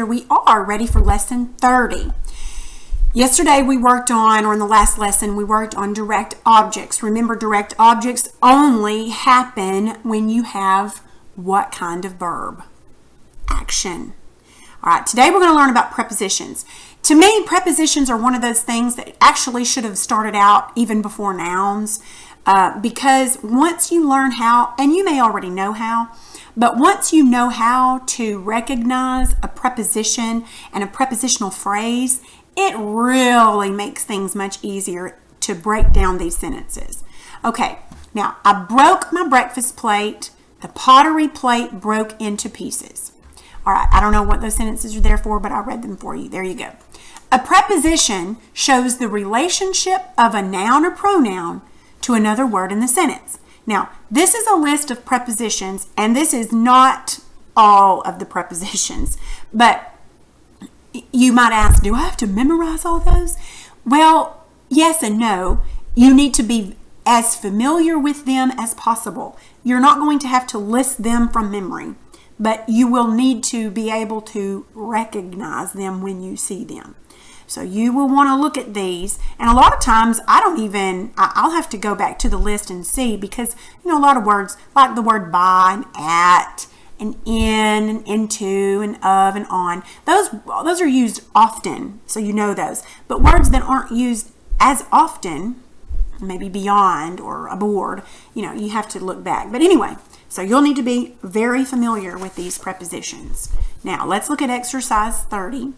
here we are, ready for lesson 30. Yesterday we worked on, or in the last lesson, we worked on direct objects. Remember, direct objects only happen when you have what kind of verb? Action. All right, today we're going to learn about prepositions. To me, prepositions are one of those things that actually should have started out even before nouns, because once you learn how, and you may already know how, but once you know how to recognize a preposition and a prepositional phrase, it really makes things much easier to break down these sentences. Okay, now I broke my breakfast plate. The pottery plate broke into pieces. All right, I don't know what those sentences are there for, but I read them for you. There you go. A preposition shows the relationship of a noun or pronoun to another word in the sentence. Now, this is a list of prepositions, and this is not all of the prepositions, but you might ask, do I have to memorize all those? Well, yes and no. You need to be as familiar with them as possible. You're not going to have to list them from memory, but you will need to be able to recognize them when you see them. So you will want to look at these, and a lot of times I'll have to go back to the list and see, because a lot of words like the word by and at and in and into and of and on, those are used often, so you know those. But words that aren't used as often, maybe beyond or aboard, you have to look back. But anyway, so you'll need to be very familiar with these prepositions. Now let's look at exercise 30.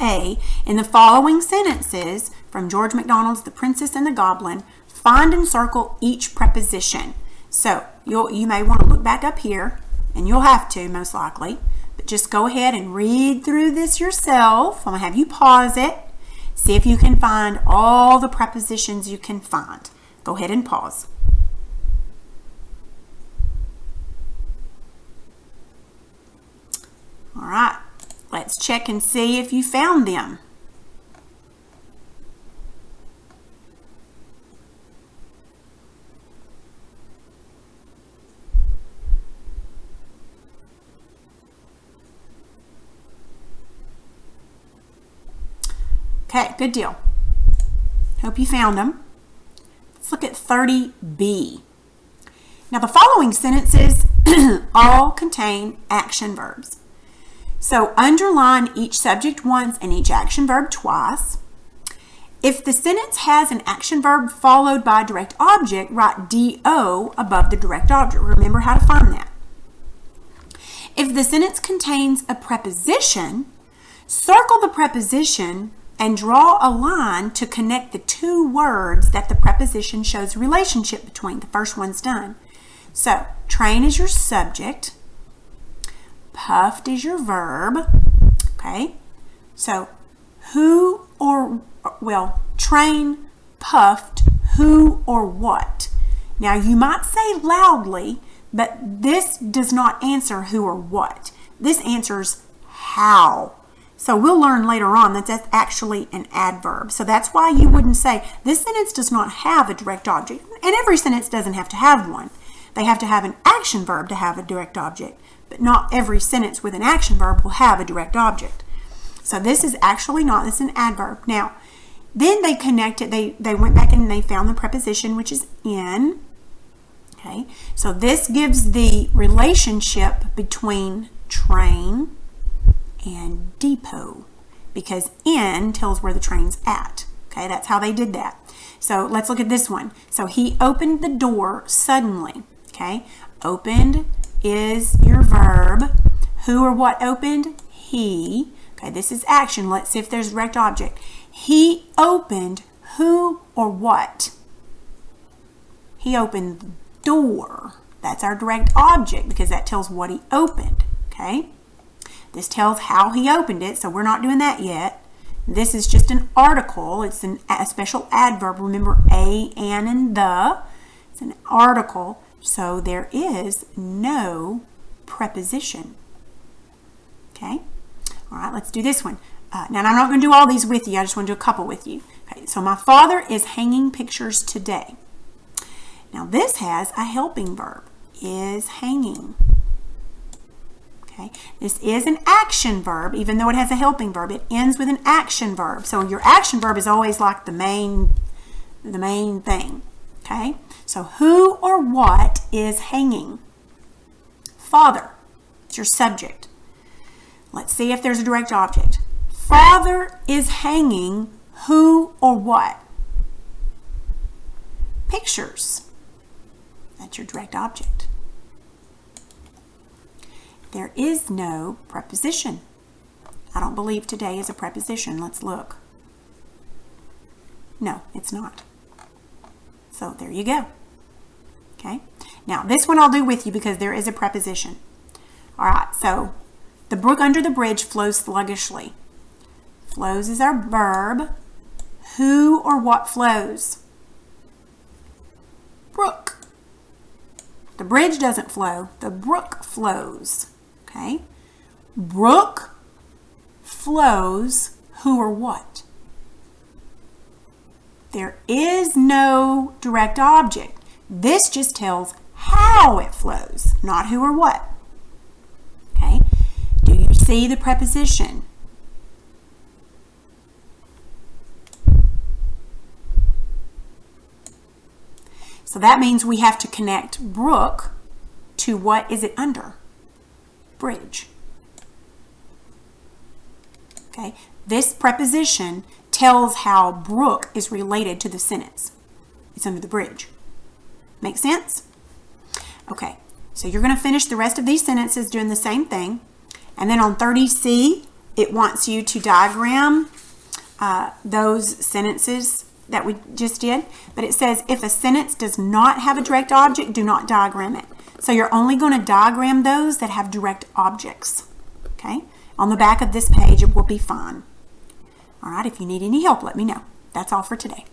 A, in the following sentences from George MacDonald's The Princess and the Goblin, find and circle each preposition. So you may want to look back up here, and you'll have to most likely, but just go ahead and read through this yourself. I'm going to have you pause it, see if you can find all the prepositions you can find. Go ahead and pause. All right. Let's check and see if you found them. Okay, good deal. Hope you found them. Let's look at 30B. Now the following sentences all contain action verbs. So underline each subject once and each action verb twice. If the sentence has an action verb followed by a direct object, write DO above the direct object. Remember how to find that. If the sentence contains a preposition, circle the preposition and draw a line to connect the two words that the preposition shows a relationship between. The first one's done. So train is your subject. Puffed is your verb, okay? So train, puffed, who or what. Now you might say loudly, but this does not answer who or what. This answers how. So we'll learn later on that that's actually an adverb. So that's why you wouldn't say, this sentence does not have a direct object. And every sentence doesn't have to have one. They have to have an action verb to have a direct object. But not every sentence with an action verb will have a direct object. So this is actually not, this is an adverb. Now, then they connected, they went back and they found the preposition, which is in. Okay, so this gives the relationship between train and depot, because in tells where the train's at. Okay, that's how they did that. So let's look at this one. So he opened the door suddenly. Okay, opened is your verb. Who or what opened? He. Okay, this is action. Let's see if there's a direct object. He opened who or what? He opened the door. That's our direct object because that tells what he opened. Okay, this tells how he opened it, so we're not doing that yet. This is just an article. It's a special adverb. Remember a, an, and the. It's an article. So there is no preposition. Okay? All right, let's do this one. Now, I'm not going to do all these with you. I just want to do a couple with you. Okay, so my father is hanging pictures today. Now, this has a helping verb, is hanging. Okay? Okay, this is an action verb, even though it has a helping verb. It ends with an action verb. So your action verb is always like the main thing. Okay, so who or what is hanging? Father. It's your subject. Let's see if there's a direct object. Father is hanging who or what? Pictures. That's your direct object. There is no preposition. I don't believe today is a preposition. Let's look. No, it's not. So there you go. Okay. Now this one I'll do with you because there is a preposition. All right. So the brook under the bridge flows sluggishly. Flows is our verb. Who or what flows? Brook. The bridge doesn't flow. The brook flows. Okay. Brook flows who or what? There is no direct object. This just tells how it flows, not who or what. Okay. Do you see the preposition? So that means we have to connect brook to what is it under? Bridge. Okay, this preposition tells how brook is related to the sentence. It's under the bridge. Make sense? Okay, so you're going to finish the rest of these sentences doing the same thing. And then on 30C, it wants you to diagram those sentences that we just did. But it says if a sentence does not have a direct object, do not diagram it. So you're only going to diagram those that have direct objects. Okay? On the back of this page, it will be fine. All right, if you need any help, let me know. That's all for today.